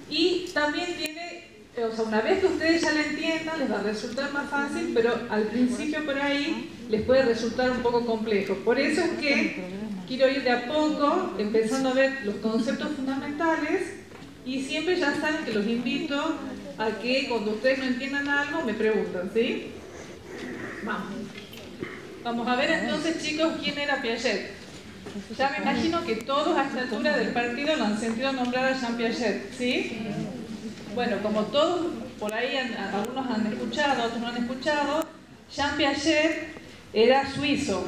Y también tiene, o sea, una vez que ustedes ya la entiendan, les va a resultar más fácil, pero al principio por ahí les puede resultar un poco complejo. Por eso es que quiero ir de a poco, empezando a ver los conceptos fundamentales, y siempre ya saben que los invito a que cuando ustedes no entiendan algo me preguntan, ¿sí? Vamos a ver entonces, chicos, quién era Piaget. Ya me imagino que todos a esta altura del partido lo han sentido nombrar a Jean Piaget, ¿sí? Bueno, como todos por ahí, algunos han escuchado, otros no han escuchado, Jean Piaget era suizo,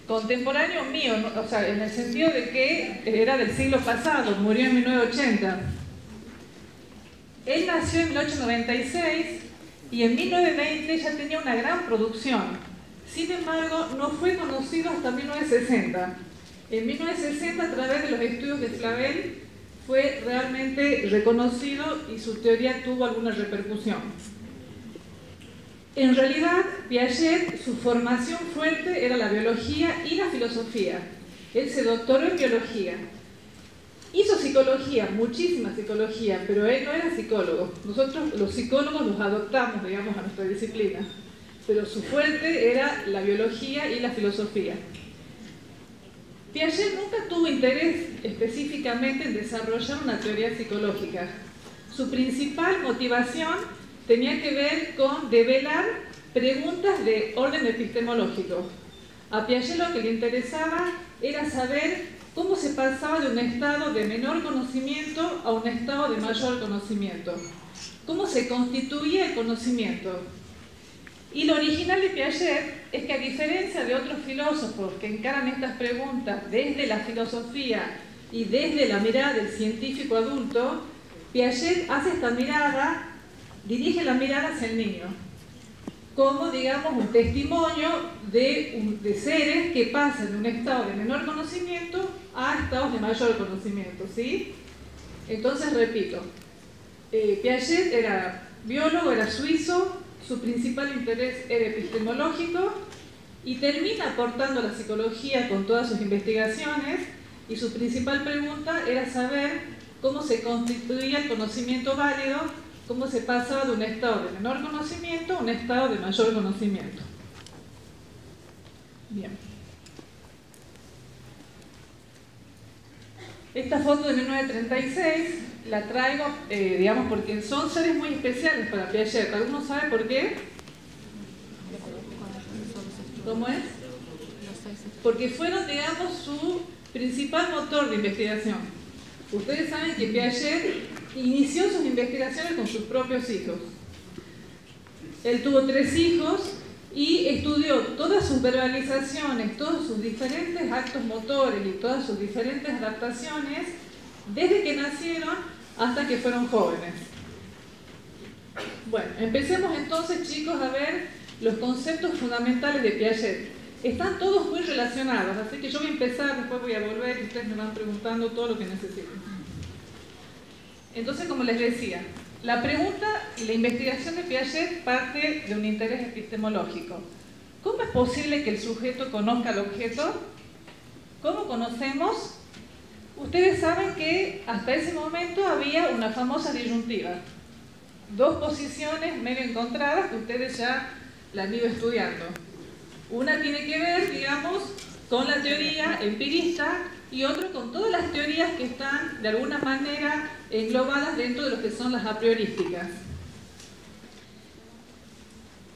contemporáneo mío, o sea, en el sentido de que era del siglo pasado, murió en 1980. Él nació en 1896 y en 1920 ya tenía una gran producción. Sin embargo, no fue conocido hasta 1960. En 1960, a través de los estudios de Flavel, fue realmente reconocido y su teoría tuvo alguna repercusión. En realidad, Piaget, su formación fuerte era la biología y la filosofía. Él se doctoró en biología. Hizo psicología, muchísima psicología, pero él no era psicólogo. Nosotros, los psicólogos, los adoptamos, digamos, a nuestra disciplina. Pero su fuerte era la biología y la filosofía. Piaget nunca tuvo interés específicamente en desarrollar una teoría psicológica. Su principal motivación tenía que ver con develar preguntas de orden epistemológico. A Piaget lo que le interesaba era saber cómo se pasaba de un estado de menor conocimiento a un estado de mayor conocimiento. Cómo se constituía el conocimiento. Y lo original de Piaget es que, a diferencia de otros filósofos que encaran estas preguntas desde la filosofía y desde la mirada del científico adulto, Piaget hace esta mirada, dirige la mirada hacia el niño, como, digamos, un testimonio de seres que pasan de un estado de menor conocimiento a estados de mayor conocimiento, ¿sí? Entonces, repito, Piaget era biólogo, era suizo, su principal interés era epistemológico y termina aportando a la psicología con todas sus investigaciones, y su principal pregunta era saber cómo se constituía el conocimiento válido, cómo se pasaba de un estado de menor conocimiento a un estado de mayor conocimiento. Bien. Esta foto de 1936 la traigo, digamos, porque son seres muy especiales para Piaget. ¿Alguno sabe por qué? ¿Cómo es? Porque fueron, digamos, su principal motor de investigación. Ustedes saben que Piaget inició sus investigaciones con sus propios hijos. Él tuvo 3 hijos y estudió todas sus verbalizaciones, todos sus diferentes actos motores y todas sus diferentes adaptaciones desde que nacieron hasta que fueron jóvenes. Bueno, empecemos entonces, chicos, a ver los conceptos fundamentales de Piaget. Están todos muy relacionados, así que yo voy a empezar, después voy a volver y ustedes me van preguntando todo lo que necesiten. Entonces, como les decía, la pregunta y la investigación de Piaget parte de un interés epistemológico. ¿Cómo es posible que el sujeto conozca al objeto? ¿Cómo conocemos? Ustedes saben que hasta ese momento había una famosa disyuntiva. 2 posiciones medio encontradas que ustedes ya la han ido estudiando. Una tiene que ver, digamos, con la teoría empirista y otra con todas las teorías que están de alguna manera englobadas dentro de lo que son las apriorísticas.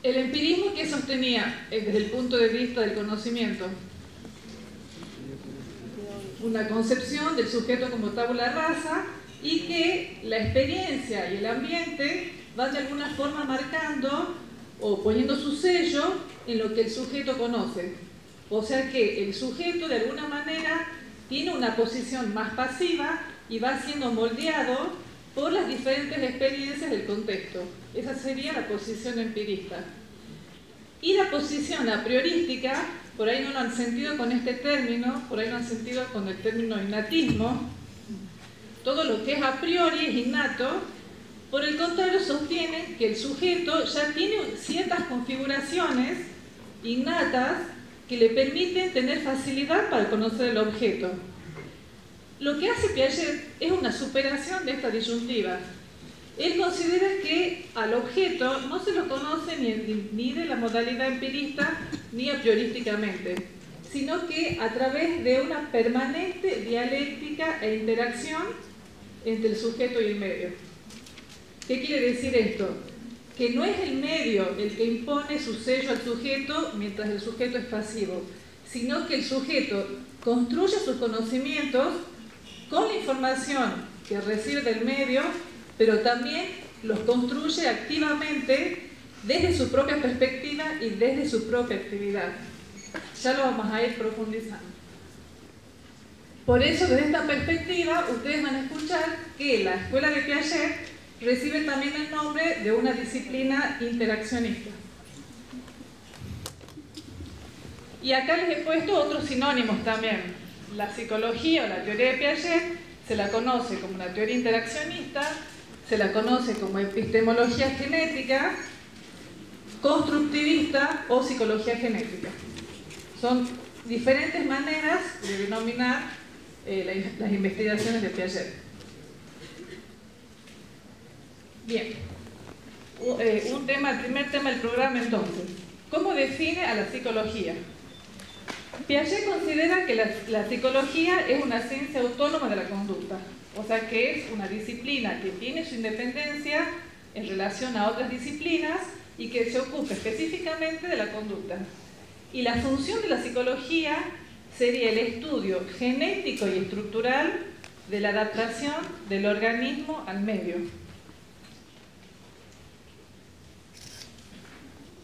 El empirismo, ¿qué sostenía desde el punto de vista del conocimiento? Una concepción del sujeto como tabula rasa, y que la experiencia y el ambiente van de alguna forma marcando o poniendo su sello en lo que el sujeto conoce. O sea que el sujeto de alguna manera tiene una posición más pasiva y va siendo moldeado por las diferentes experiencias del contexto. Esa sería la posición empirista. Y la posición a priorística, por ahí no lo han sentido con este término, por ahí lo han sentido con el término innatismo. Todo lo que es a priori es innato. Por el contrario, sostienen que el sujeto ya tiene ciertas configuraciones innatas que le permiten tener facilidad para conocer el objeto. Lo que hace Piaget es una superación de esta disyuntiva. Él considera que al objeto no se lo conoce ni de la modalidad empirista ni a priorísticamente, sino que a través de una permanente dialéctica e interacción entre el sujeto y el medio. ¿Qué quiere decir esto? Que no es el medio el que impone su sello al sujeto mientras el sujeto es pasivo, sino que el sujeto construye sus conocimientos con la información que recibe del medio, pero también los construye activamente desde su propia perspectiva y desde su propia actividad. Ya lo vamos a ir profundizando. Por eso, desde esta perspectiva, ustedes van a escuchar que la escuela de Piaget recibe también el nombre de una disciplina interaccionista. Y acá les he puesto otros sinónimos también. La psicología o la teoría de Piaget se la conoce como una teoría interaccionista, se la conoce como epistemología genética, constructivista o psicología genética. Son diferentes maneras de denominar las investigaciones de Piaget. Bien, el primer tema del programa entonces. ¿Cómo define a la psicología? Piaget considera que la psicología es una ciencia autónoma de la conducta, o sea que es una disciplina que tiene su independencia en relación a otras disciplinas y que se ocupa específicamente de la conducta. Y la función de la psicología sería el estudio genético y estructural de la adaptación del organismo al medio.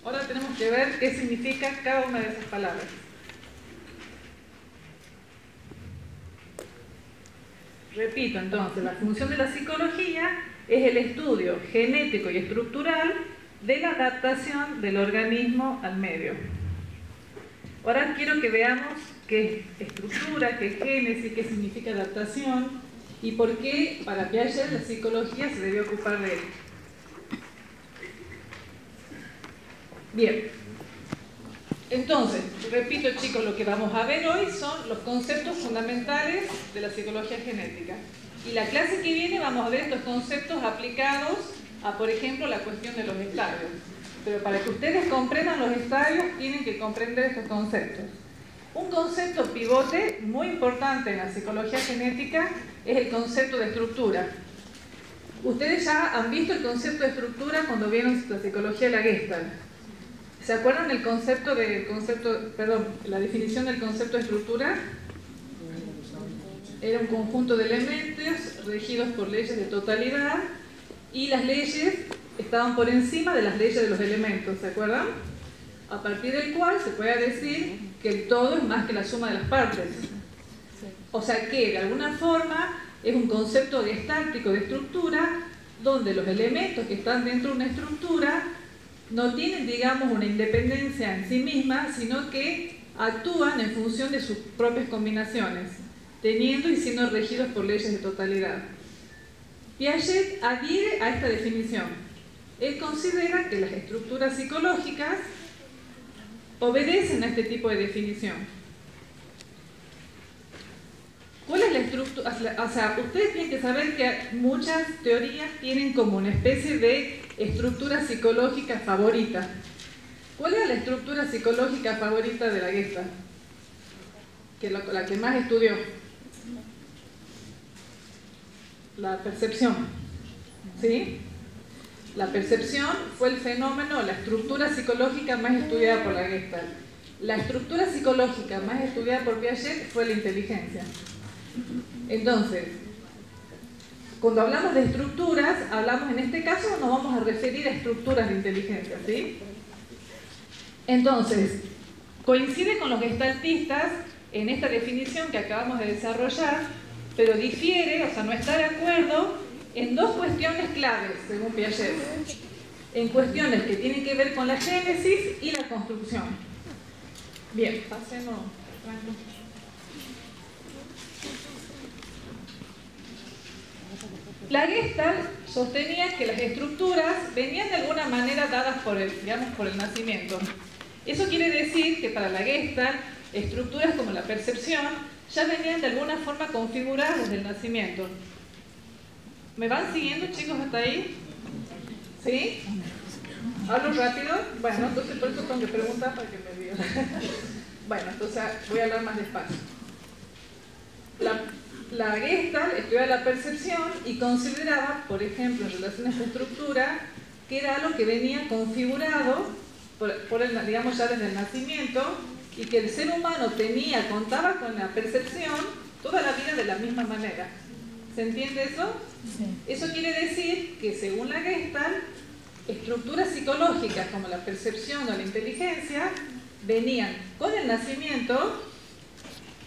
Ahora tenemos que ver qué significa cada una de esas palabras. Repito entonces, la función de la psicología es el estudio genético y estructural de la adaptación del organismo al medio. Ahora quiero que veamos qué es estructura, qué es génesis, qué significa adaptación y por qué para Piaget la psicología se debe ocupar de él. Bien, entonces, repito chicos, lo que vamos a ver hoy son los conceptos fundamentales de la psicología genética. Y la clase que viene vamos a ver estos conceptos aplicados a, por ejemplo, la cuestión de los estadios. Pero para que ustedes comprendan los estadios, tienen que comprender estos conceptos. Un concepto pivote muy importante en la psicología genética es el concepto de estructura. Ustedes ya han visto el concepto de estructura cuando vieron la psicología de la Gestalt. ¿Se acuerdan la definición del concepto de estructura? Era un conjunto de elementos regidos por leyes de totalidad y las leyes estaban por encima de las leyes de los elementos, ¿se acuerdan? A partir del cual se puede decir que el todo es más que la suma de las partes. O sea que, de alguna forma, es un concepto gestáltico de estructura donde los elementos que están dentro de una estructura no tienen, digamos, una independencia en sí misma, sino que actúan en función de sus propias combinaciones, teniendo y siendo regidos por leyes de totalidad. Piaget adhiere a esta definición. Él considera que las estructuras psicológicas obedecen a este tipo de definición. ¿Cuál es la estructura? O sea, ustedes tienen que saber que muchas teorías tienen como una especie de estructura psicológica favorita. ¿Cuál es la estructura psicológica favorita de la Gestalt? La que más estudió. La percepción. ¿Sí? La percepción fue el fenómeno, la estructura psicológica más estudiada por la Gestalt. La estructura psicológica más estudiada por Piaget fue la inteligencia. Entonces, cuando hablamos de estructuras, hablamos en este caso, nos vamos a referir a estructuras de inteligencia, ¿sí? Entonces, coincide con los gestaltistas en esta definición que acabamos de desarrollar, pero difiere, o sea, no está de acuerdo en dos cuestiones claves, según Piaget. En cuestiones que tienen que ver con la génesis y la construcción. Bien, pasemos. La Gestalt sostenía que las estructuras venían de alguna manera dadas por el nacimiento. Eso quiere decir que para la Gestalt, estructuras como la percepción ya venían de alguna forma configuradas desde el nacimiento. ¿Me van siguiendo, chicos, hasta ahí? ¿Sí? ¿Hablo rápido? Bueno, entonces por eso tengo que preguntar para que me digan. Bueno, entonces voy a hablar más despacio. La Gestalt estudiaba la percepción y consideraba, por ejemplo, en relación a esta estructura, que era algo que venía configurado digamos ya desde el nacimiento, y que el ser humano contaba con la percepción toda la vida de la misma manera. ¿Se entiende eso? Sí. Eso quiere decir que, según la Gestalt, estructuras psicológicas como la percepción o la inteligencia venían con el nacimiento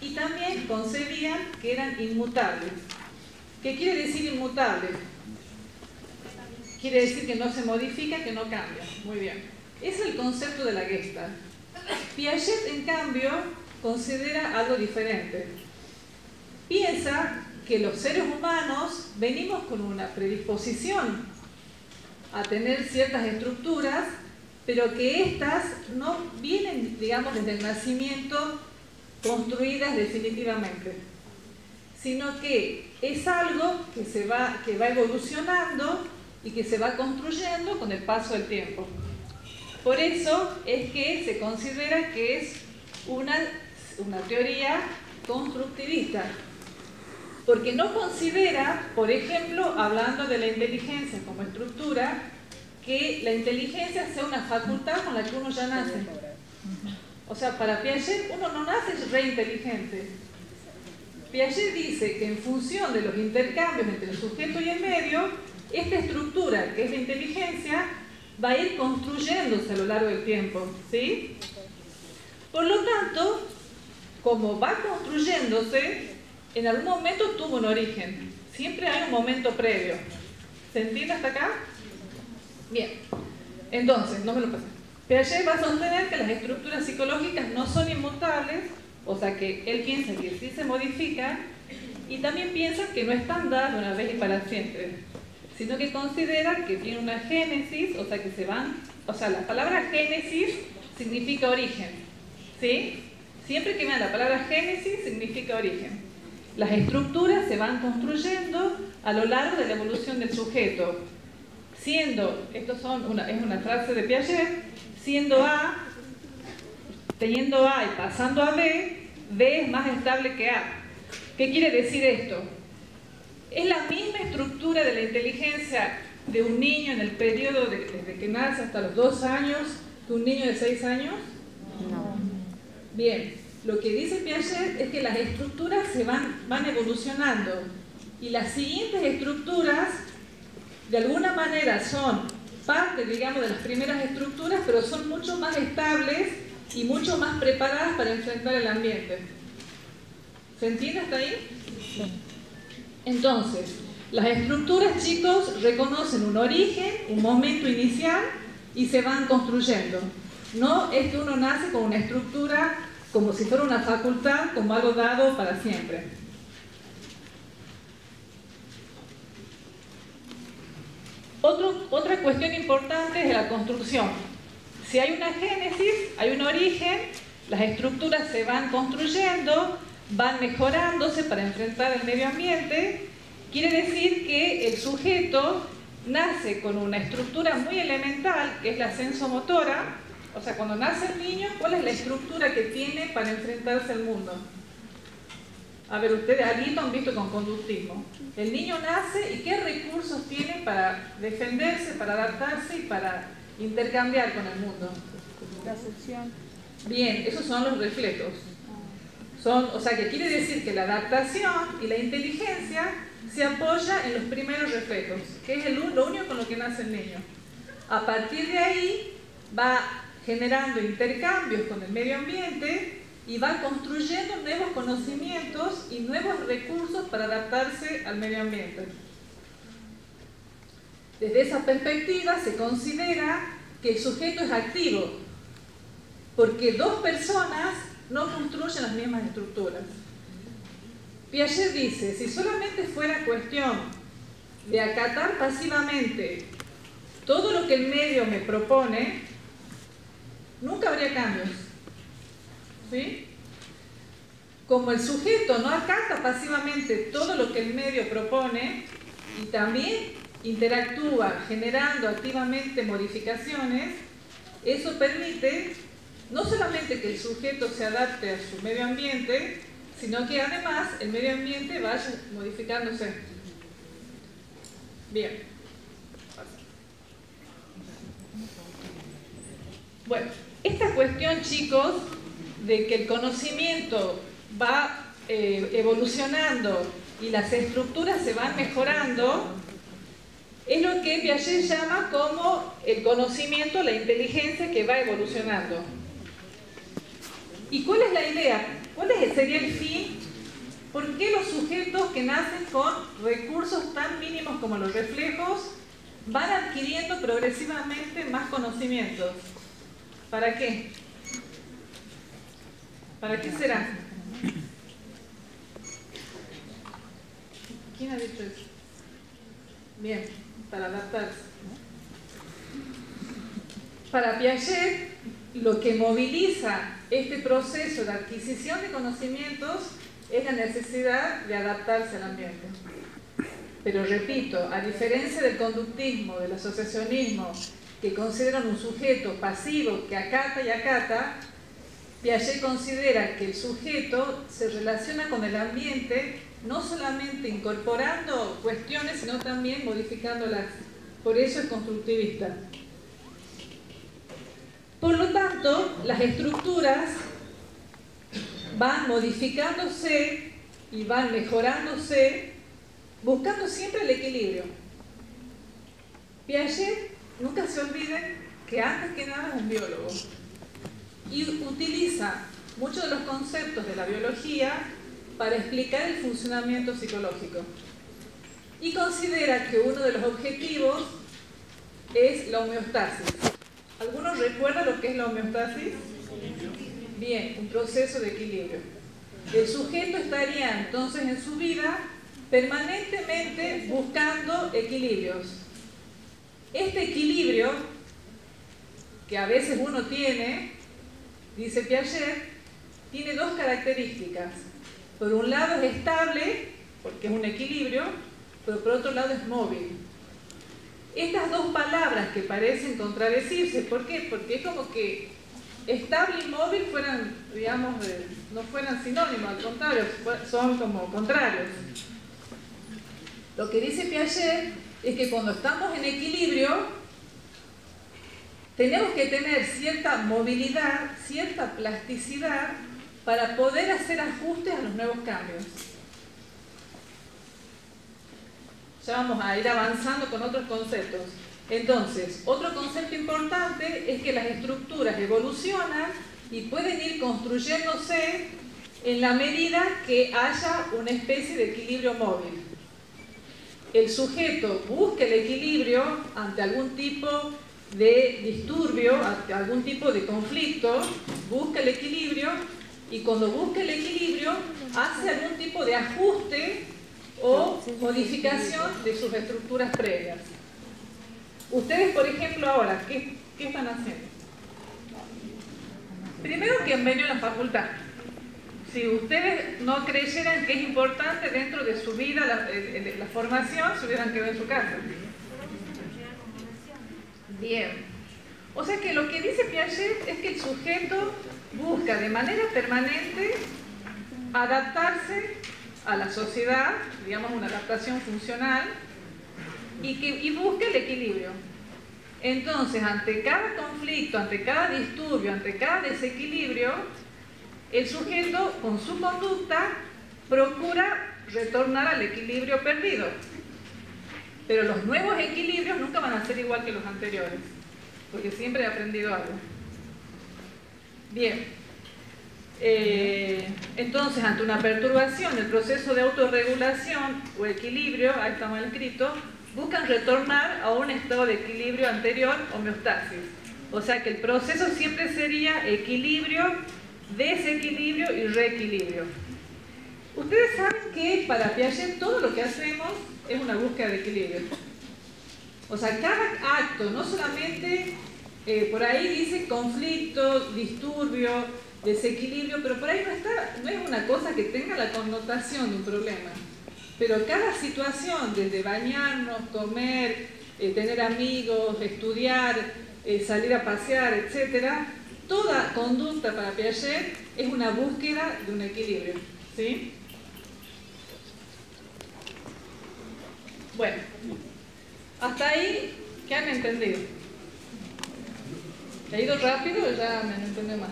y también concebían que eran inmutables. ¿Qué quiere decir inmutable? Quiere decir que no se modifica, que no cambia. Muy bien. Ese es el concepto de la Gestalt. Piaget, en cambio, considera algo diferente. Piensa que los seres humanos venimos con una predisposición a tener ciertas estructuras, pero que éstas no vienen, digamos, desde el nacimiento construidas definitivamente, sino que es algo que va evolucionando y que se va construyendo con el paso del tiempo. Por eso es que se considera que es una teoría constructivista, porque no considera, por ejemplo, hablando de la inteligencia como estructura, que la inteligencia sea una facultad con la que uno ya nace. O sea, para Piaget uno no nace reinteligente. Piaget dice que en función de los intercambios entre el sujeto y el medio, esta estructura, que es la inteligencia, va a ir construyéndose a lo largo del tiempo, ¿sí? Por lo tanto, como va construyéndose, en algún momento tuvo un origen. Siempre hay un momento previo. ¿Se entiende hasta acá? Bien. Entonces, no me lo pasen. Piaget va a sostener que las estructuras psicológicas no son inmutables, o sea que él piensa que sí se modifican, y también piensa que no están dadas de una vez y para siempre, sino que considera que tiene una génesis, o sea que se van, o sea, la palabra génesis significa origen, ¿sí? Siempre que vean la palabra génesis significa origen. Las estructuras se van construyendo a lo largo de la evolución del sujeto, siendo, es una frase de Piaget, siendo A, teniendo A y pasando a B, B es más estable que A. ¿Qué quiere decir esto? ¿Es la misma estructura de la inteligencia de un niño en el periodo desde que nace hasta los 2 años que un niño de 6 años? No. Bien, lo que dice Piaget es que las estructuras van evolucionando y las siguientes estructuras de alguna manera son parte, digamos, de las primeras estructuras, pero son mucho más estables y mucho más preparadas para enfrentar el ambiente. ¿Se entiende hasta ahí? Sí. Entonces, las estructuras, chicos, reconocen un origen, un momento inicial y se van construyendo. No es que uno nace con una estructura como si fuera una facultad, como algo dado para siempre. Otra cuestión importante es la construcción. Si hay una génesis, hay un origen, las estructuras se van construyendo, van mejorándose para enfrentar el medio ambiente. Quiere decir que el sujeto nace con una estructura muy elemental, que es la sensomotora. O sea, cuando nace el niño, ¿cuál es la estructura que tiene para enfrentarse al mundo? A ver, ustedes aquí lo han visto con conductismo. El niño nace y ¿qué recursos tiene para defenderse, para adaptarse y para intercambiar con el mundo? La acepción. Bien, esos son los reflejos. O sea, que quiere decir que la adaptación y la inteligencia se apoya en los primeros reflejos, que es lo único con lo que nace el niño. A partir de ahí va generando intercambios con el medio ambiente y va construyendo nuevos conocimientos y nuevos recursos para adaptarse al medio ambiente. Desde esa perspectiva se considera que el sujeto es activo, porque 2 personas no construyen las mismas estructuras. Piaget dice, si solamente fuera cuestión de acatar pasivamente todo lo que el medio me propone, nunca habría cambios. ¿Sí? como el sujeto no acata pasivamente todo lo que el medio propone y también interactúa generando activamente modificaciones, eso permite no solamente que el sujeto se adapte a su medio ambiente, sino que además el medio ambiente vaya modificándose. Bien. Bueno, esta cuestión, chicos, de que el conocimiento va evolucionando y las estructuras se van mejorando, es lo que Piaget llama como el conocimiento, la inteligencia que va evolucionando. ¿Y cuál es la idea? ¿Cuál sería el fin? ¿Por qué los sujetos que nacen con recursos tan mínimos como los reflejos van adquiriendo progresivamente más conocimientos? ¿Para qué? ¿Para qué será? ¿Quién ha dicho eso? Bien, para adaptarse. Para Piaget, lo que moviliza este proceso de adquisición de conocimientos es la necesidad de adaptarse al ambiente. Pero repito, a diferencia del conductismo, del asociacionismo, que consideran un sujeto pasivo que acata y acata, Piaget considera que el sujeto se relaciona con el ambiente no solamente incorporando cuestiones, sino también modificándolas. Por eso es constructivista. Por lo tanto, las estructuras van modificándose y van mejorándose, buscando siempre el equilibrio. Piaget, nunca se olviden que antes que nada es un biólogo y utiliza muchos de los conceptos de la biología para explicar el funcionamiento psicológico y considera que uno de los objetivos es la homeostasis. ¿Algunos recuerdan lo que es la homeostasis? Bien, un proceso de equilibrio. El sujeto estaría entonces en su vida permanentemente buscando equilibrios. Este equilibrio que a veces uno tiene, dice Piaget, tiene dos características. Por un lado es estable, porque es un equilibrio, pero por otro lado es móvil. Estas dos palabras que parecen contradecirse, ¿por qué? Porque es como que estable y móvil fueran, digamos, no fueran sinónimos, al contrario, son como contrarios. Lo que dice Piaget es que cuando estamos en equilibrio, tenemos que tener cierta movilidad, cierta plasticidad para poder hacer ajustes a los nuevos cambios. Ya vamos a ir avanzando con otros conceptos. Entonces, otro concepto importante es que las estructuras evolucionan y pueden ir construyéndose en la medida que haya una especie de equilibrio móvil. El sujeto busca el equilibrio ante algún tipo de disturbio, ante algún tipo de conflicto, busca el equilibrio y cuando busca el equilibrio hace algún tipo de ajuste o modificación de sus estructuras previas. Ustedes, por ejemplo, ahora, ¿qué están haciendo? Primero que han venido a la facultad. Si ustedes no creyeran que es importante dentro de su vida la formación, se hubieran quedado en su casa. Bien. O sea que lo que dice Piaget es que el sujeto busca de manera permanente adaptarse a la sociedad, digamos una adaptación funcional, y busca el equilibrio. Entonces, ante cada conflicto, ante cada disturbio, ante cada desequilibrio, el sujeto, con su conducta, procura retornar al equilibrio perdido. Pero los nuevos equilibrios nunca van a ser igual que los anteriores, porque siempre he aprendido algo. Bien. Entonces, ante una perturbación, el proceso de autorregulación o equilibrio, ahí está mal escrito, buscan retornar a un estado de equilibrio anterior, homeostasis. O sea que el proceso siempre sería equilibrio, desequilibrio y reequilibrio. Ustedes saben que para Piaget todo lo que hacemos es una búsqueda de equilibrio. O sea, cada acto, no solamente por ahí dice conflicto, disturbio, desequilibrio, pero por ahí no es una cosa que tenga la connotación de un problema. Pero cada situación, desde bañarnos, comer, tener amigos, estudiar, salir a pasear, etc., toda conducta para Piaget es una búsqueda de un equilibrio, ¿sí? Bueno, hasta ahí, ¿qué han entendido? ¿Ha ido rápido o ya me entendió más?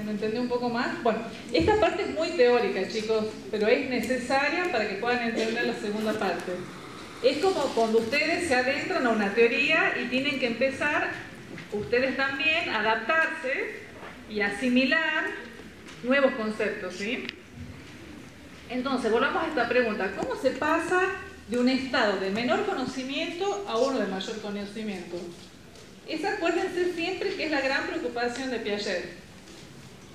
¿Me entendió un poco más? Bueno, esta parte es muy teórica, chicos, pero es necesaria para que puedan entender la segunda parte. Es como cuando ustedes se adentran a una teoría y tienen que empezar, ustedes también, a adaptarse y asimilar nuevos conceptos, ¿sí? Entonces, volvamos a esta pregunta. ¿Cómo se pasa de un estado de menor conocimiento a uno de mayor conocimiento? Esa, acuérdense siempre que es la gran preocupación de Piaget.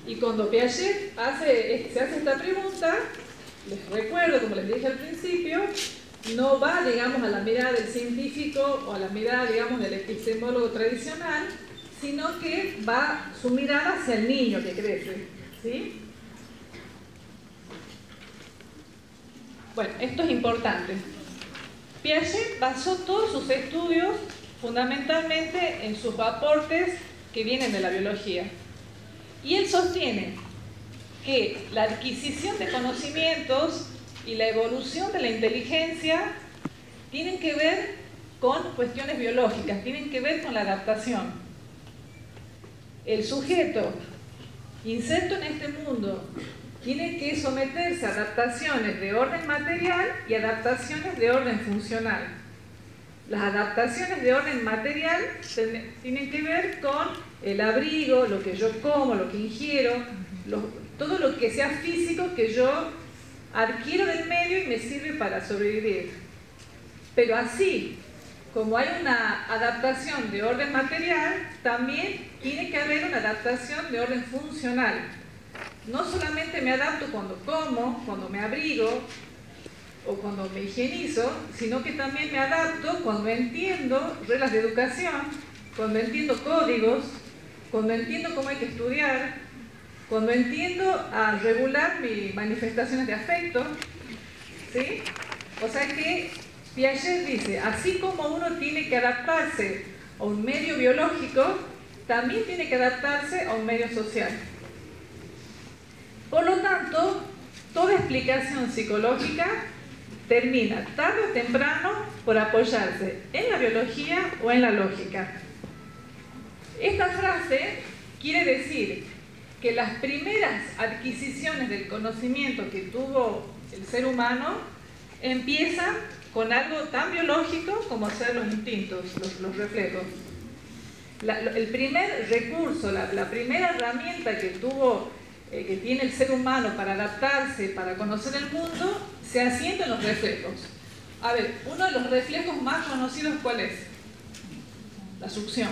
Y cuando Piaget se hace esta pregunta, les recuerdo, como les dije al principio, no va, digamos, a la mirada del científico o a la mirada, digamos, del epistemólogo tradicional, sino que va su mirada hacia el niño que crece, ¿sí? Bueno, esto es importante. Piaget basó todos sus estudios fundamentalmente en sus aportes que vienen de la biología. Y él sostiene que la adquisición de conocimientos y la evolución de la inteligencia tienen que ver con cuestiones biológicas, tienen que ver con la adaptación. El sujeto inserto en este mundo tiene que someterse a adaptaciones de orden material y adaptaciones de orden funcional. Las adaptaciones de orden material tienen que ver con el abrigo, lo que yo como, lo que ingiero, todo lo que sea físico que yo adquiero del medio y me sirve para sobrevivir. Pero así como hay una adaptación de orden material, también tiene que haber una adaptación de orden funcional. No solamente me adapto cuando como, cuando me abrigo o cuando me higienizo, sino que también me adapto cuando entiendo reglas de educación, cuando entiendo códigos, cuando entiendo cómo hay que estudiar, cuando entiendo a regular mis manifestaciones de afecto, ¿sí? O sea que Piaget dice, así como uno tiene que adaptarse a un medio biológico, también tiene que adaptarse a un medio social. Por lo tanto, toda explicación psicológica termina tarde o temprano por apoyarse en la biología o en la lógica. Esta frase quiere decir que las primeras adquisiciones del conocimiento que tuvo el ser humano empiezan con algo tan biológico como ser los instintos, los reflejos. El primer recurso, la primera herramienta que tiene el ser humano para adaptarse, para conocer el mundo, se asienta en los reflejos. A ver, uno de los reflejos más conocidos, ¿cuál es? La succión.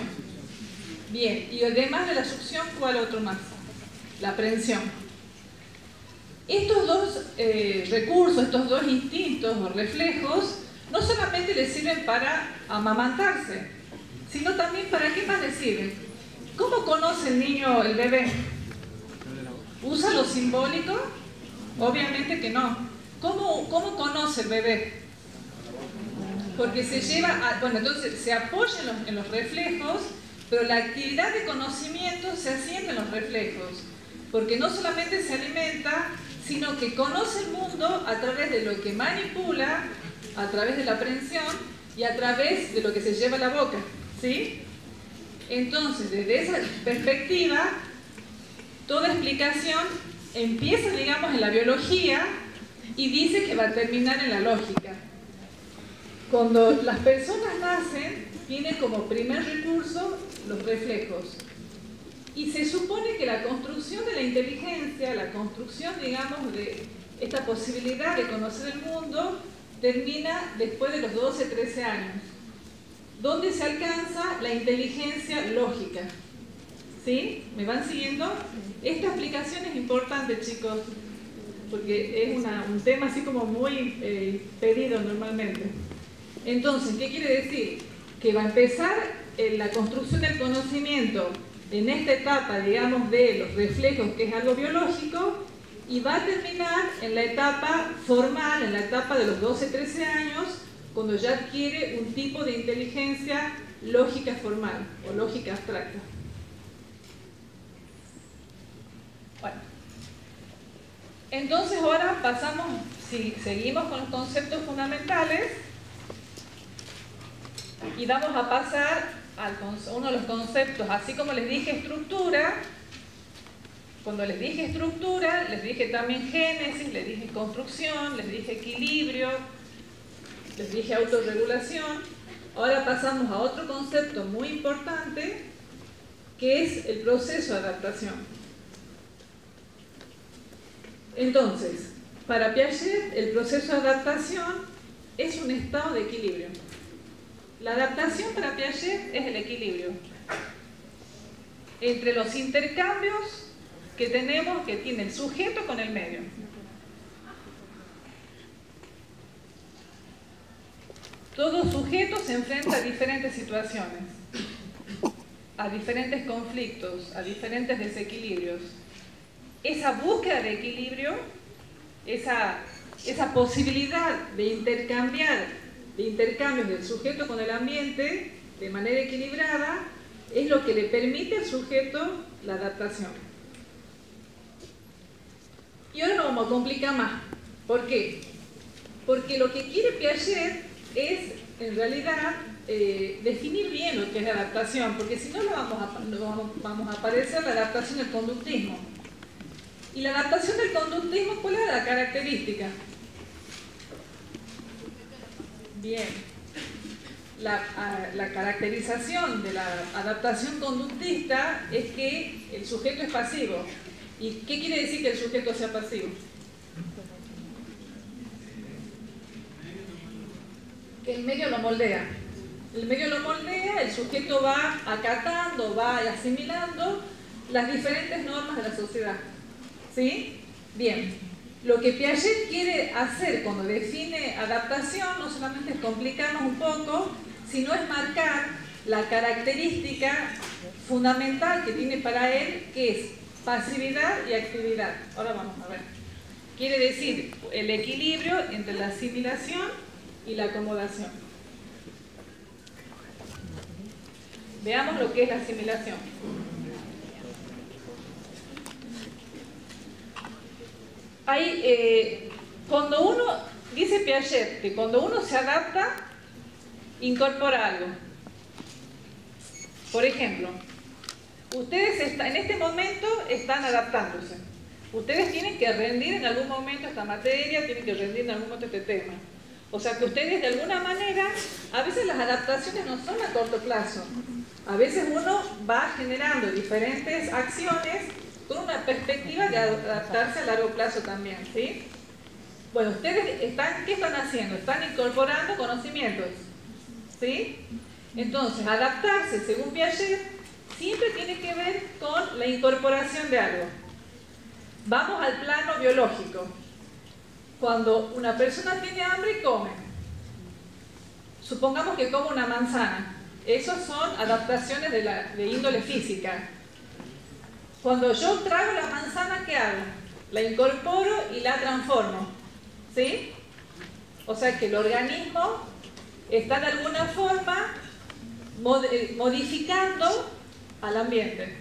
Bien, y además de la succión, ¿cuál otro más? La aprehensión. Estos dos recursos, estos dos instintos o reflejos, no solamente le sirven para amamantarse, sino también para qué más le sirven. ¿Cómo conoce el niño, el bebé? ¿Usa lo simbólico? Obviamente que no. ¿Cómo conoce el bebé? Porque se lleva, bueno, entonces se apoya en los reflejos, pero la actividad de conocimiento se asienta en los reflejos, porque no solamente se alimenta, sino que conoce el mundo a través de lo que manipula, a través de la aprehensión y a través de lo que se lleva a la boca, ¿sí? Entonces, desde esa perspectiva, toda explicación empieza, digamos, en la biología y dice que va a terminar en la lógica. Cuando las personas nacen, tienen como primer recurso los reflejos. Y se supone que la construcción de la inteligencia, la construcción, digamos, de esta posibilidad de conocer el mundo, termina después de los 12, 13 años, donde se alcanza la inteligencia lógica. ¿Sí? ¿Me van siguiendo? Esta explicación es importante, chicos, porque es un tema así como muy pedido normalmente. Entonces, ¿qué quiere decir? Que va a empezar la construcción del conocimiento en esta etapa, digamos, de los reflejos, que es algo biológico, y va a terminar en la etapa formal, en la etapa de los 12-13 años, cuando ya adquiere un tipo de inteligencia lógica formal o lógica abstracta. Bueno, entonces ahora pasamos, si seguimos con los conceptos fundamentales, y vamos a pasar a uno de los conceptos, así como les dije estructura. Cuando les dije estructura, les dije también génesis, les dije construcción, les dije equilibrio, les dije autorregulación. Ahora pasamos a otro concepto muy importante, que es el proceso de adaptación. Entonces, para Piaget, el proceso de adaptación es un estado de equilibrio. La adaptación para Piaget es el equilibrio entre los intercambios que tenemos, que tiene el sujeto con el medio. Todo sujeto se enfrenta a diferentes situaciones, a diferentes conflictos, a diferentes desequilibrios. Esa búsqueda de equilibrio, esa posibilidad de intercambios del sujeto con el ambiente de manera equilibrada, es lo que le permite al sujeto la adaptación. Y ahora lo vamos a complicar más. ¿Por qué? Porque lo que quiere Piaget es, en realidad, definir bien lo que es la adaptación, porque si no, vamos a parecer la adaptación del conductismo. Y la adaptación del conductismo, ¿cuál es la característica? Bien. La caracterización de la adaptación conductista es que el sujeto es pasivo. ¿Y qué quiere decir que el sujeto sea pasivo? Que el medio lo moldea. El medio lo moldea, el sujeto va acatando, va asimilando las diferentes normas de la sociedad. ¿Sí? Bien. Lo que Piaget quiere hacer cuando define adaptación no solamente es complicarnos un poco, sino es marcar la característica fundamental que tiene para él, que es pasividad y actividad. Ahora vamos a ver. Quiere decir el equilibrio entre la asimilación y la acomodación. Veamos lo que es la asimilación. Cuando uno, dice Piaget, que cuando uno se adapta, incorpora algo. Por ejemplo, ustedes en este momento están adaptándose. Ustedes tienen que rendir en algún momento esta materia, tienen que rendir en algún momento este tema. O sea que ustedes de alguna manera, a veces las adaptaciones no son a corto plazo. A veces uno va generando diferentes acciones con una perspectiva de adaptarse a largo plazo también, ¿sí? Bueno, ustedes ¿qué están haciendo? Están incorporando conocimientos, ¿sí? Entonces, adaptarse, según Piaget, siempre tiene que ver con la incorporación de algo. Vamos al plano biológico. Cuando una persona tiene hambre, come. Supongamos que come una manzana. Esas son adaptaciones de índole física. Cuando yo trago la manzana, ¿qué hago? La incorporo y la transformo. ¿Sí? O sea que el organismo está de alguna forma modificando al ambiente.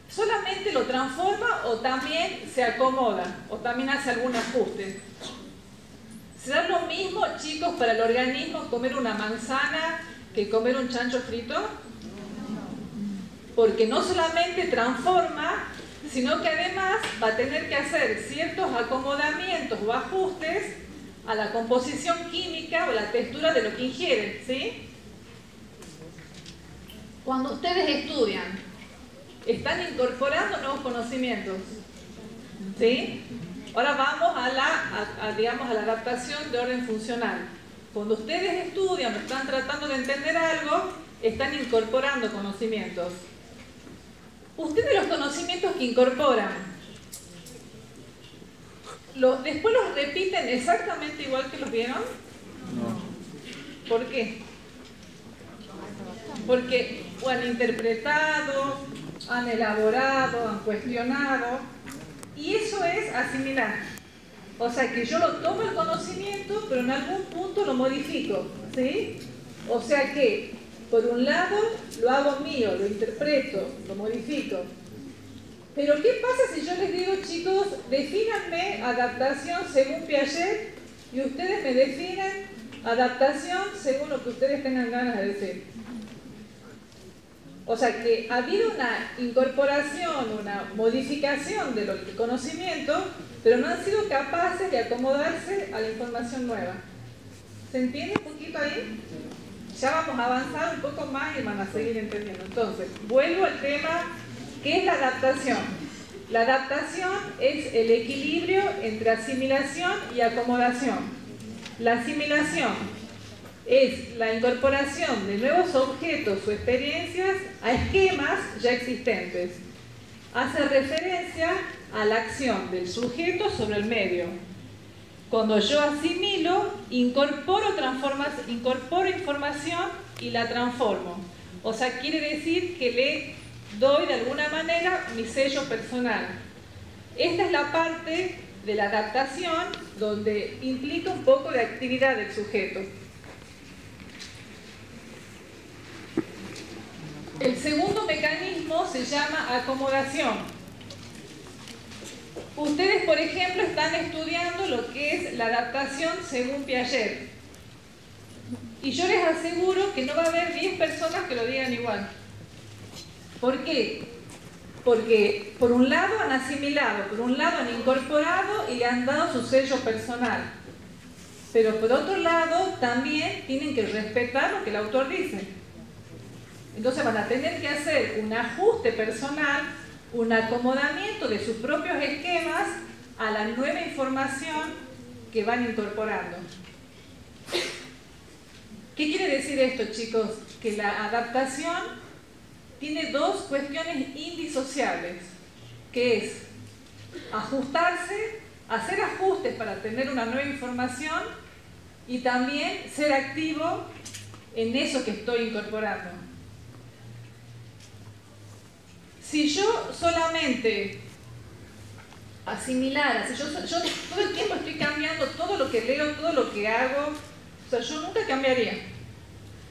¿Solamente lo transforma o también se acomoda? ¿O también hace algún ajuste? ¿Será lo mismo, chicos, para el organismo comer una manzana que comer un chancho frito? Porque no solamente transforma, sino que además va a tener que hacer ciertos acomodamientos o ajustes a la composición química o la textura de lo que ingieren, ¿sí? Cuando ustedes estudian, están incorporando nuevos conocimientos, ¿sí? Ahora vamos a la adaptación de orden funcional. Cuando ustedes estudian o están tratando de entender algo, están incorporando conocimientos. Ustedes los conocimientos que incorporan, ¿después los repiten exactamente igual que los vieron? No. ¿Por qué? Porque o han interpretado, han elaborado, han cuestionado, y eso es asimilar. O sea que yo lo tomo el conocimiento, pero en algún punto lo modifico, ¿sí? O sea que, por un lado, lo hago mío, lo interpreto, lo modifico. Pero ¿qué pasa si yo les digo, chicos, defínanme adaptación según Piaget y ustedes me definen adaptación según lo que ustedes tengan ganas de decir? O sea que ha habido una incorporación, una modificación del conocimiento, pero no han sido capaces de acomodarse a la información nueva. ¿Se entiende un poquito ahí? Ya vamos a avanzar un poco más y van a seguir entendiendo. Entonces, vuelvo al tema, ¿qué es la adaptación? La adaptación es el equilibrio entre asimilación y acomodación. La asimilación es la incorporación de nuevos objetos o experiencias a esquemas ya existentes. Hace referencia a la acción del sujeto sobre el medio. Cuando yo asimilo, incorporo información y la transformo. O sea, quiere decir que le doy de alguna manera mi sello personal. Esta es la parte de la adaptación donde implica un poco de actividad del sujeto. El segundo mecanismo se llama acomodación. Ustedes, por ejemplo, están estudiando lo que es la adaptación según Piaget. Y yo les aseguro que no va a haber 10 personas que lo digan igual. ¿Por qué? Porque por un lado han asimilado, por un lado han incorporado y le han dado su sello personal. Pero por otro lado también tienen que respetar lo que el autor dice. Entonces van a tener que hacer un ajuste personal, un acomodamiento de sus propios esquemas a la nueva información que van incorporando. ¿Qué quiere decir esto, chicos? Que la adaptación tiene dos cuestiones indisociables, que es ajustarse, hacer ajustes para tener una nueva información y también ser activo en eso que estoy incorporando. Si yo solamente asimilara, si yo todo el tiempo estoy cambiando todo lo que leo, todo lo que hago, o sea, yo nunca cambiaría.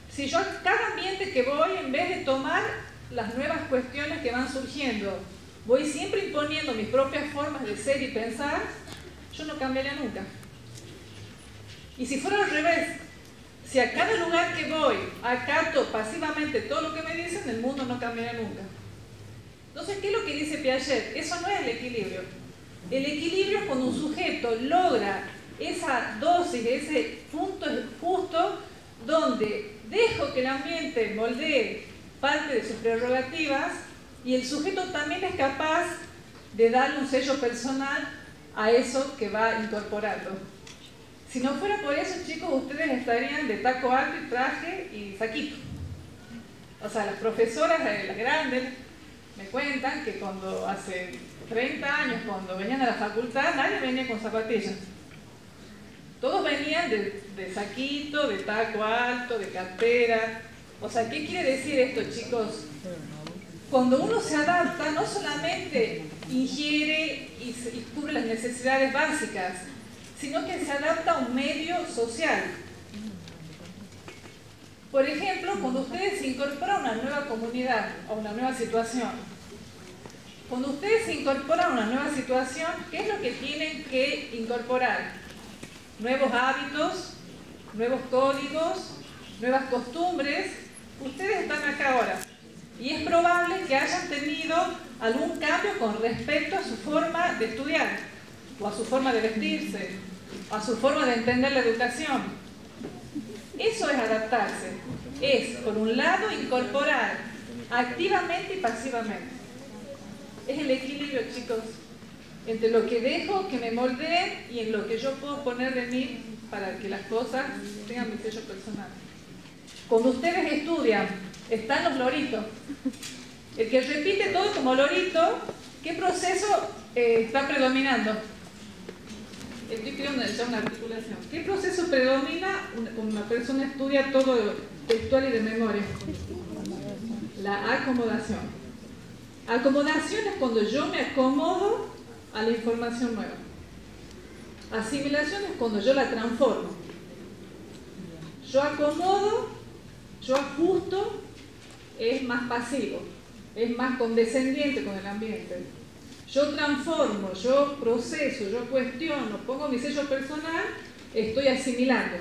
Si yo a cada ambiente que voy, en vez de tomar las nuevas cuestiones que van surgiendo, voy siempre imponiendo mis propias formas de ser y pensar, yo no cambiaría nunca. Y si fuera al revés, si a cada lugar que voy acato pasivamente todo lo que me dicen, el mundo no cambiaría nunca. Entonces, ¿qué es lo que dice Piaget? Eso no es el equilibrio. El equilibrio es cuando un sujeto logra esa dosis, ese punto justo donde dejo que el ambiente moldee parte de sus prerrogativas y el sujeto también es capaz de darle un sello personal a eso que va incorporando. Si no fuera por eso, chicos, ustedes estarían de taco alto y traje y saquito. O sea, las profesoras, las grandes, me cuentan que cuando hace 30 años, cuando venían a la facultad, nadie venía con zapatillas. Todos venían de saquito, de taco alto, de cartera. O sea, ¿qué quiere decir esto, chicos? Cuando uno se adapta, no solamente ingiere y cubre las necesidades básicas, sino que se adapta a un medio social. Por ejemplo, cuando ustedes se incorporan a una nueva comunidad, a una nueva situación, cuando ustedes se incorporan a una nueva situación, ¿qué es lo que tienen que incorporar? Nuevos hábitos, nuevos códigos, nuevas costumbres. Ustedes están acá ahora y es probable que hayan tenido algún cambio con respecto a su forma de estudiar, o a su forma de vestirse, o a su forma de entender la educación. Eso es adaptarse. Es, por un lado, incorporar activamente y pasivamente. Es el equilibrio, chicos, entre lo que dejo que me moldee y en lo que yo puedo poner de mí para que las cosas tengan mi sello personal. Cuando ustedes estudian, están los loritos. El que repite todo como lorito, ¿qué proceso está predominando? Estoy creando ya una articulación. ¿Qué proceso predomina cuando una persona estudia todo textual y de memoria? la acomodación. Acomodación es cuando yo me acomodo a la información nueva. Asimilación es cuando yo la transformo. Yo acomodo, yo ajusto, es más pasivo, es más condescendiente con el ambiente. Yo transformo, yo proceso, yo cuestiono, pongo mi sello personal, estoy asimilando.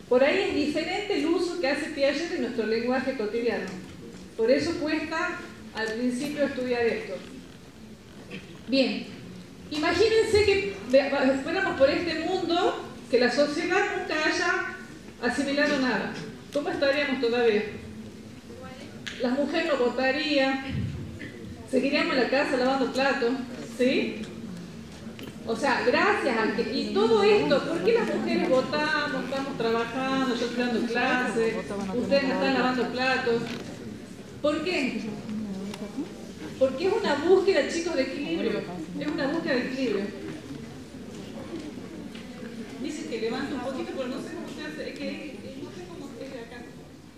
Por ahí es diferente el uso que hace Piaget en nuestro lenguaje cotidiano. Por eso cuesta al principio estudiar esto. Bien, imagínense que fuéramos por este mundo, que la sociedad nunca haya asimilado nada. ¿Cómo estaríamos todavía? Las mujeres no votarían, seguiríamos en la casa lavando platos, ¿sí? O sea, gracias a que... Y todo esto, ¿por qué las mujeres votamos, estamos trabajando, yo estoy dando clases, ustedes no están lavando platos? ¿Por qué? Porque es una búsqueda, chicos, de equilibrio. Es una búsqueda de equilibrio. Dice que levanta un poquito, pero no sé cómo se hace. Es que no sé cómo se ve acá.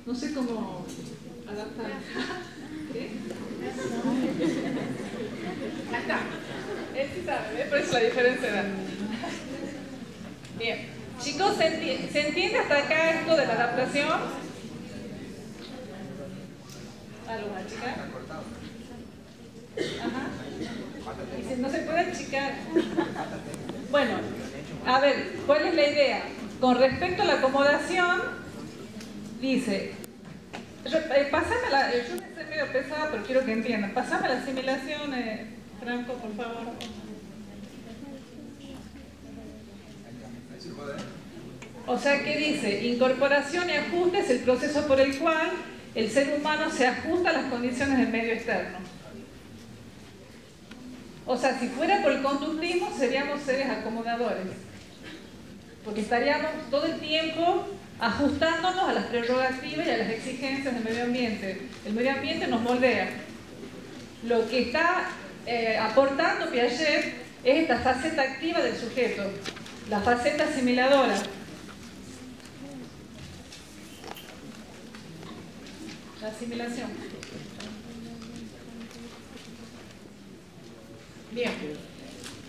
No sé cómo adaptar. ¿Qué? Ahí está. Él sí sabe, ¿ves? Por eso la diferencia de edad. Bien. Chicos, ¿se entiende hasta acá esto de la adaptación? ¿Algo más, chica? Ajá. Y si no se puede achicar. Bueno, a ver, ¿cuál es la idea? Con respecto a la acomodación, dice, pásame la, yo me sé medio pesada, pero quiero que entiendan. Pásame la asimilación, Franco, por favor. O sea, ¿qué dice? Incorporación y ajuste es el proceso por el cual el ser humano se ajusta a las condiciones del medio externo. O sea, si fuera por el conductismo, seríamos seres acomodadores. Porque estaríamos todo el tiempo ajustándonos a las prerrogativas y a las exigencias del medio ambiente. El medio ambiente nos moldea. Lo que está aportando Piaget es esta faceta activa del sujeto, la faceta asimiladora. La asimilación. Bien.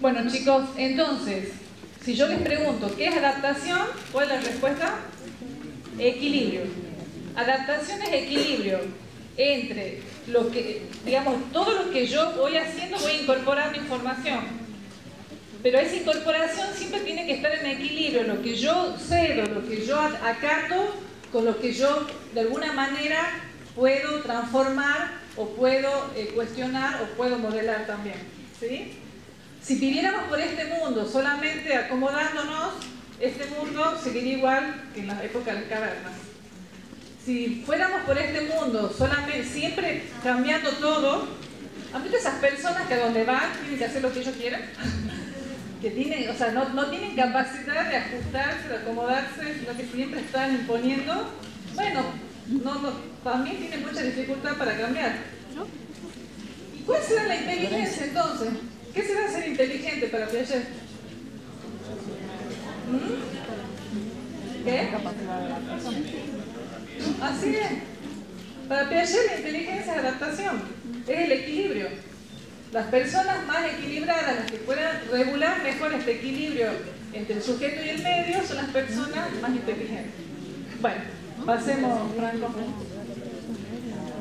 Bueno, chicos, entonces, si yo les pregunto ¿qué es adaptación? ¿Cuál es la respuesta? Equilibrio. Adaptación es equilibrio entre lo que, digamos, todo lo que yo voy haciendo, voy incorporando información. Pero esa incorporación siempre tiene que estar en equilibrio, lo que yo cedo, lo que yo acato, con lo que yo de alguna manera puedo transformar o puedo cuestionar o puedo modelar también. ¿Sí? Si viviéramos por este mundo solamente acomodándonos, este mundo seguiría igual que en la época de las cavernas. Si fuéramos por este mundo solamente, siempre cambiando todo, ¿han visto esas personas que a donde van tienen que hacer lo que ellos quieren? Que tienen, o sea, no tienen capacidad de ajustarse, de acomodarse, sino que siempre están imponiendo. Bueno, también tienen mucha dificultad para cambiar. ¿Y cuál será la inteligencia entonces? ¿Qué será ser inteligente para Piaget? ¿Qué? Así es. Para Piaget la inteligencia es adaptación, es el equilibrio. Las personas más equilibradas, las que puedan regular mejor este equilibrio entre el sujeto y el medio, son las personas más inteligentes. Bueno, pasemos, Franco.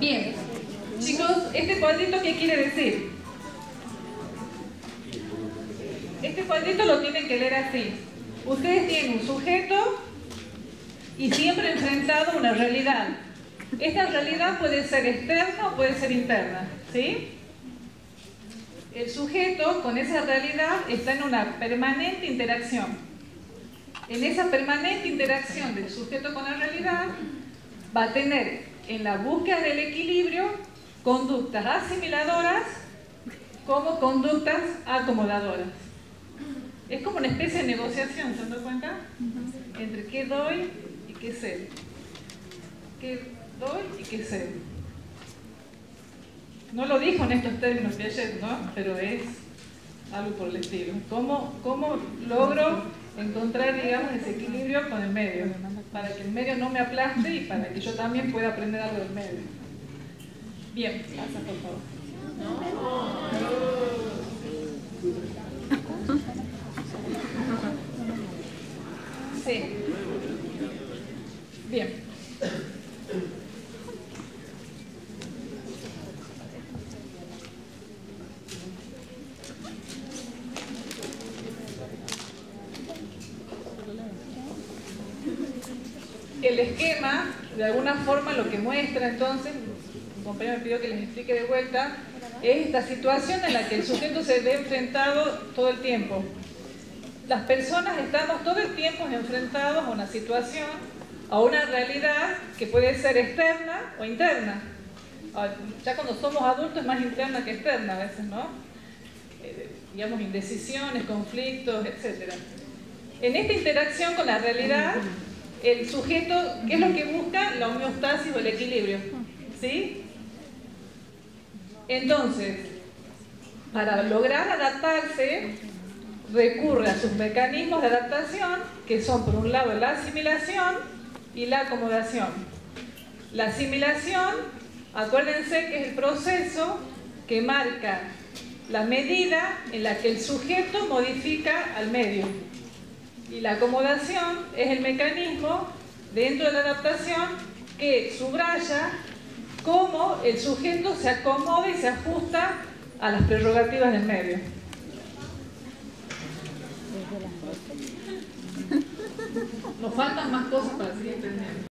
Bien, chicos, ¿este cuadrito qué quiere decir? Este cuadrito lo tienen que leer así. Ustedes tienen un sujeto y siempre enfrentado a una realidad. Esta realidad puede ser externa o puede ser interna, ¿sí? El sujeto con esa realidad está en una permanente interacción. En esa permanente interacción del sujeto con la realidad va a tener en la búsqueda del equilibrio conductas asimiladoras como conductas acomodadoras. Es como una especie de negociación, ¿se han dado cuenta? Entre qué doy y qué cedo. ¿Qué doy y qué cedo? No lo dijo en estos términos Piaget, ¿no? Pero es algo por el estilo. ¿Cómo logro encontrar, digamos, ese equilibrio con el medio? Para que el medio no me aplaste y para que yo también pueda aprender algo del medio. Bien, pasa por favor. Sí. Bien. El esquema, de alguna forma, lo que muestra entonces, mi compañero me pidió que les explique de vuelta, es esta situación en la que el sujeto se ve enfrentado todo el tiempo. Las personas estamos todo el tiempo enfrentados a una situación, a una realidad que puede ser externa o interna. Ya cuando somos adultos es más interna que externa a veces, ¿no? Digamos, indecisiones, conflictos, etc. En esta interacción con la realidad, el sujeto, ¿qué es lo que busca? La homeostasis o el equilibrio, ¿sí? Entonces, para lograr adaptarse, recurre a sus mecanismos de adaptación, que son por un lado la asimilación y la acomodación. La asimilación, acuérdense que es el proceso que marca la medida en la que el sujeto modifica al medio. Y la acomodación es el mecanismo dentro de la adaptación que subraya cómo el sujeto se acomoda y se ajusta a las prerrogativas del medio. Nos faltan más cosas para seguir entendiendo.